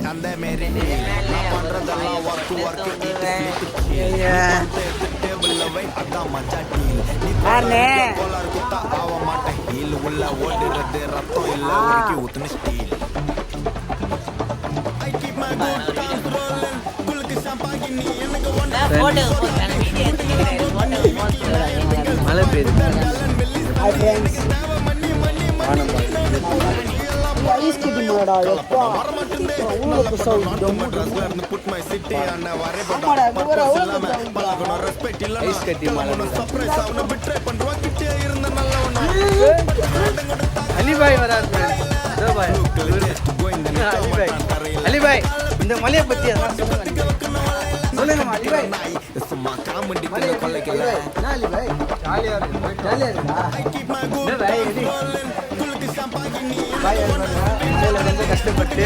அந்த மாரி நான் பண்றதெல்லாம் ஒர்க்கு டேபிள்ல வை அதான் மச்சா டீல் நீ கோளாறு குத்தா ஆக மாட்டேன் ஹீல் உள்ள ஓடுறது ரத்தம் இல்ல உருக்கி ஊத்துன steel I keep my good times rolling குலுக்கு சாம்பாங்கி நீ எனக்கு ஒண்ணு போட்டோ போடுறேன் வீடியோ எடுத்துக்கிறேன் போட்டோ மழை பெய்யுது ஐஸ் கட்டி மாடா எப்பா ஊருக்கு sound put my city on a ஆமாடா இவர ஊருக்கு பலகன ரெஸ்பெக்ட் இல்ல ஐஸ் கட்டி மழை சர்ப்ரைஸ் அவன பிட்ரே பண்றவா கிட்டே இருந்த நல்லவனா அலிபாய் வராரு பாய் அலிபாய் இந்த மலையை பத்தி சொல்லுங்க அலிபாய் சும்மா காமெடி கொல்லைக்கல அலிபாய் ஜாலியா இருக்கா குலுக்கு சாம்பாங்கி நீ கஷ்டப்பட்டு